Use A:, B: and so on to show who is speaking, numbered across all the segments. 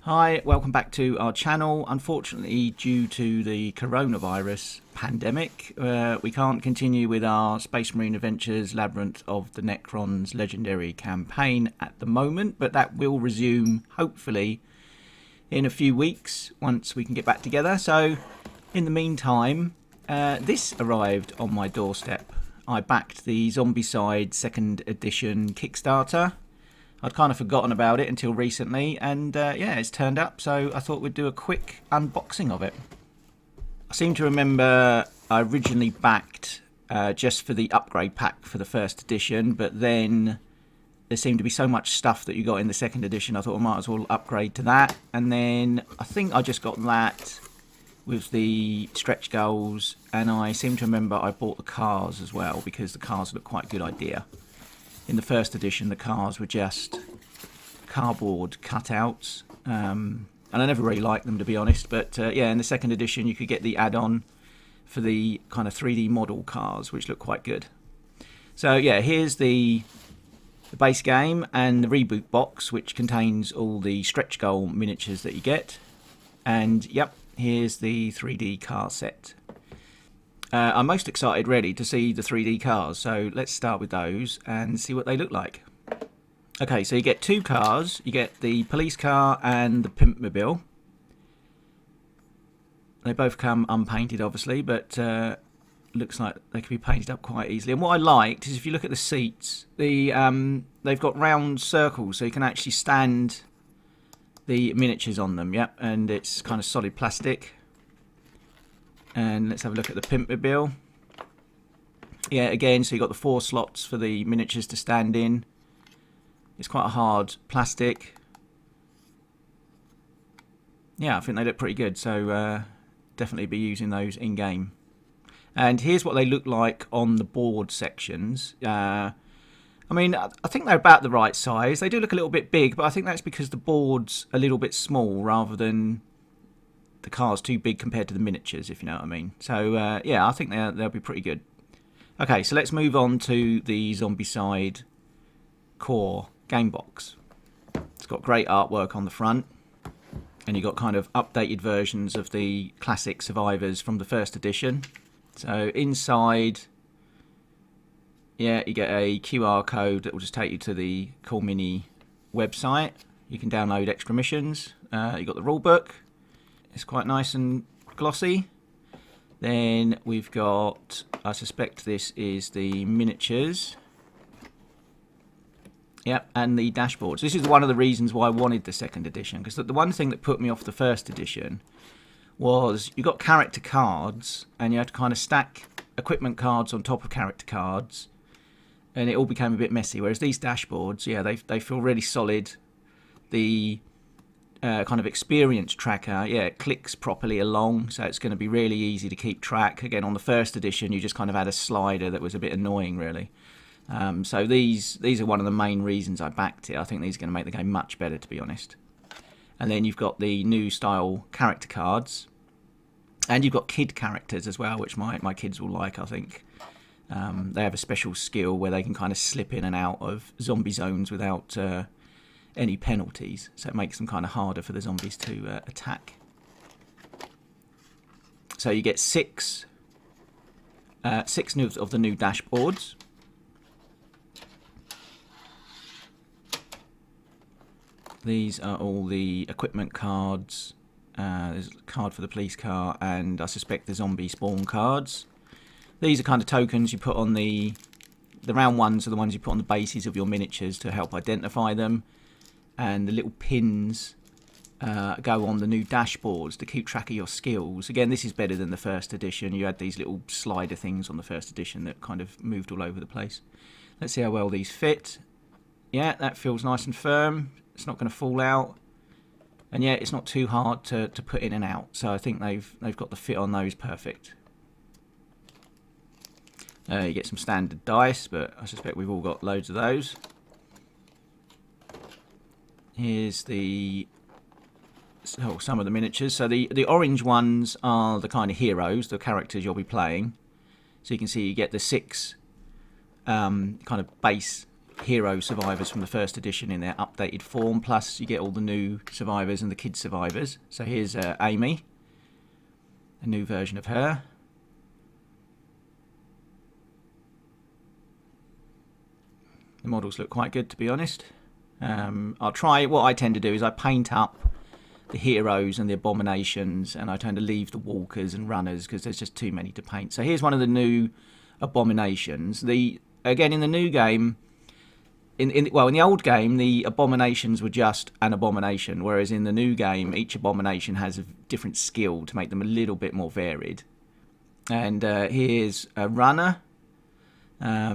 A: Hi, welcome back to our channel. Unfortunately, due to the coronavirus pandemic, we can't continue with our Space Marine Adventures Labyrinth of the Necrons legendary campaign at the moment, but that will resume hopefully in a few weeks once we can get back together. So in the meantime, this arrived on my doorstep. I backed the Zombicide 2nd edition Kickstarter. I'd kind of forgotten about it until recently, and yeah, it's turned up, so I thought we'd do a quick unboxing of it. I seem to remember I originally backed just for the upgrade pack for the 1st edition, but then there seemed to be so much stuff that you got in the 2nd edition, I thought I might as well upgrade to that. And then I think I just got that with the stretch goals, and I seem to remember I bought the cars as well, because the cars look quite a good idea. In the 1st edition, the cars were just cardboard cutouts, and I never really liked them, to be honest. But yeah, in the 2nd edition, you could get the add-on for the kind of 3D model cars, which look quite good. So yeah, here's the base game and the reboot box, which contains all the stretch goal miniatures that you get. And yep, here's the 3D car set. I'm most excited really to see the 3D cars, so let's start with those and see what they look like. Okay, so you get two cars. You get the police car and the pimpmobile. They both come unpainted obviously, but looks like they can be painted up quite easily. And what I liked is if you look at the seats, they've got round circles, so you can actually stand the miniatures on them. Yep, and it's kind of solid plastic. And let's have a look at the pimpmobile. Yeah, again, so you've got the 4 slots for the miniatures to stand in. It's quite a hard plastic. Yeah, I think they look pretty good, so definitely be using those in-game. And here's what they look like on the board sections. I mean, I think they're about the right size. They do look a little bit big, but I think that's because the board's a little bit small rather than the car's too big compared to the miniatures, if you know what I mean. So yeah, I think they'll be pretty good. Okay, so let's move on to the Zombicide core game box. It's got great artwork on the front, and you've got kind of updated versions of the classic survivors from the 1st edition. So inside, yeah, you get a QR code that will just take you to the Cool Mini website. You can download extra missions. You've got the rule book. It's quite nice and glossy. Then we've got, I suspect this is the miniatures. Yep, and the dashboards. This is one of the reasons why I wanted the 2nd edition, because the one thing that put me off the 1st edition was you got character cards, and you had to kind of stack equipment cards on top of character cards, and it all became a bit messy. Whereas these dashboards, yeah, they feel really solid. The kind of experience tracker, yeah, it clicks properly along, so it's going to be really easy to keep track. Again, on the 1st edition, you just kind of had a slider that was a bit annoying, really. So these are one of the main reasons I backed it. I think these are going to make the game much better, to be honest. And then you've got the new style character cards, and you've got kid characters as well, which my kids will like, I think. They have a special skill where they can kind of slip in and out of zombie zones without any penalties, so it makes them kind of harder for the zombies to attack. So you get six of the new dashboards. These are all the equipment cards. There's a card for the police car, and I suspect the zombie spawn cards. These are kind of tokens you put on the round ones are the ones you put on the bases of your miniatures to help identify them. And the little pins go on the new dashboards to keep track of your skills. Again, this is better than the 1st edition. You had these little slider things on the 1st edition that kind of moved all over the place. Let's see how well these fit. Yeah, that feels nice and firm. It's not going to fall out. And yeah, it's not too hard to put in and out. So I think they've got the fit on those perfect. You get some standard dice, but I suspect we've all got loads of those. Here's some of the miniatures. So the orange ones are the kind of heroes, the characters you'll be playing. So you can see you get the 6 kind of base hero survivors from the first edition in their updated form, plus you get all the new survivors and the kid survivors. So here's Amy, a new version of her. The models look quite good, to be honest. I'll try, what I tend to do is I paint up the heroes and the abominations, and I tend to leave the walkers and runners because there's just too many to paint. So here's one of the new abominations. Again, in the new game, in the old game, the abominations were just an abomination, whereas in the new game, each abomination has a different skill to make them a little bit more varied. And here's a runner. I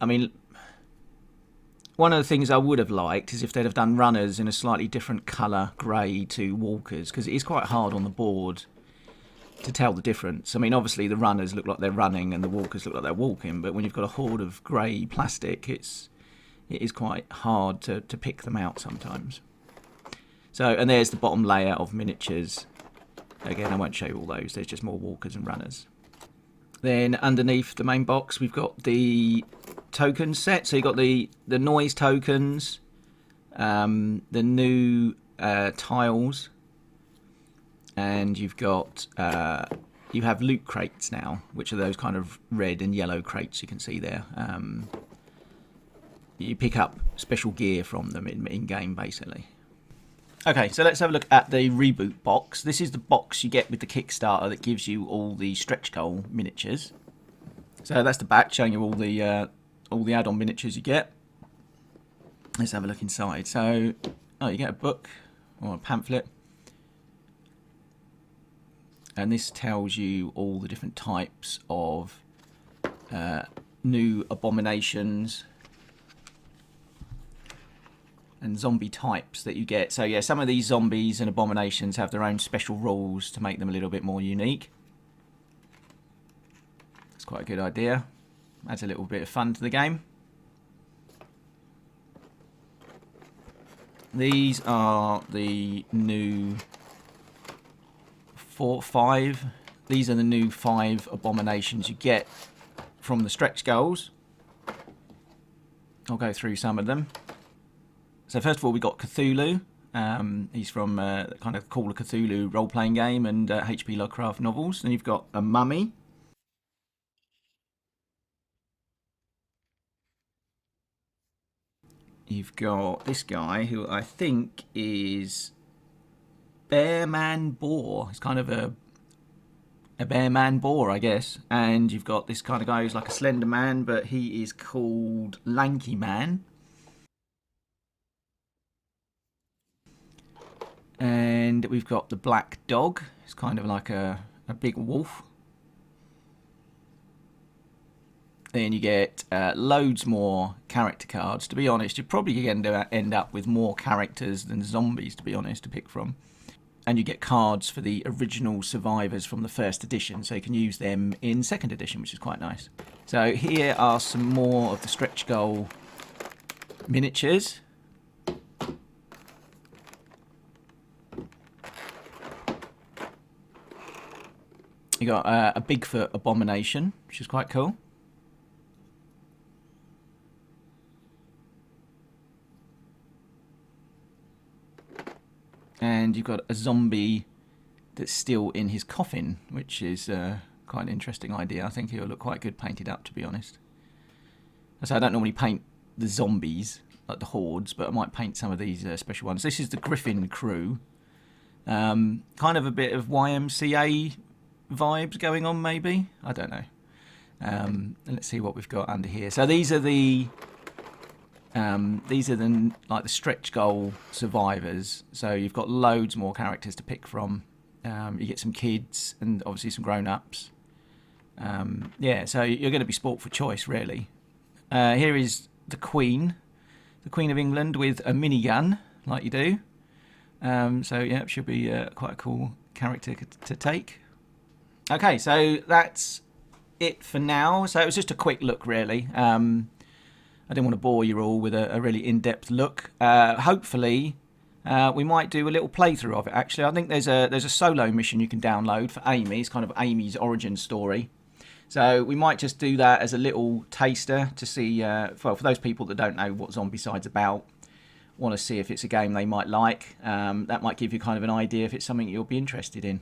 A: mean, one of the things I would have liked is if they'd have done runners in a slightly different colour grey to walkers, because it is quite hard on the board to tell the difference. I mean, obviously the runners look like they're running and the walkers look like they're walking, but when you've got a horde of grey plastic, it is quite hard to pick them out sometimes. So, and there's the bottom layer of miniatures. Again, I won't show you all those, there's just more walkers and runners. Then underneath the main box, we've got the token set. So you've got the noise tokens, the new tiles, and you've got you have loot crates now, which are those kind of red and yellow crates you can see there. You pick up special gear from them in game, basically. Okay, so let's have a look at the reboot box. This is the box you get with the Kickstarter that gives you all the stretch goal miniatures. So that's the back showing you all the add-on miniatures you get. Let's have a look inside. So, you get a book or a pamphlet, and this tells you all the different types of new abominations and zombie types that you get. So yeah, some of these zombies and abominations have their own special rules to make them a little bit more unique. That's quite a good idea. Adds a little bit of fun to the game. These are the new 5. These are the new 5 abominations you get from the stretch goals. I'll go through some of them. So first of all, we got Cthulhu. He's from kind of Call of Cthulhu role-playing game and H.P. Lovecraft novels. Then you've got a mummy. You've got this guy who I think is Bear Man Boar. It's kind of a Bear Man Boar, I guess. And you've got this kind of guy who's like a slender man, but he is called Lanky Man. And we've got the Black Dog. It's kind of like a big wolf. Then you get loads more character cards. To be honest, you're probably going to end up with more characters than zombies, to be honest, to pick from. And you get cards for the original survivors from the first edition, so you can use them in second edition, which is quite nice. So here are some more of the stretch goal miniatures. You got a Bigfoot abomination, which is quite cool. And you've got a zombie that's still in his coffin, which is quite an interesting idea. I think he'll look quite good painted up, to be honest. So I don't normally paint the zombies, like the hordes, but I might paint some of these special ones. This is the Griffin crew. Kind of a bit of YMCA vibes going on, maybe. I don't know. Let's see what we've got under here. So these are the like the stretch goal survivors. So you've got loads more characters to pick from. You get some kids and obviously some grown-ups. Yeah, so you're going to be sport for choice, really. Here is the Queen of England with a minigun, like you do. So yeah, it should be quite a cool character to take. Okay, so that's it for now. So it was just a quick look, really. I didn't want to bore you all with a really in-depth look. Hopefully, we might do a little playthrough of it, actually. I think there's a solo mission you can download for Amy. It's kind of Amy's origin story. So we might just do that as a little taster to see, for those people that don't know what Zombicide's about, want to see if it's a game they might like. That might give you kind of an idea if it's something you'll be interested in.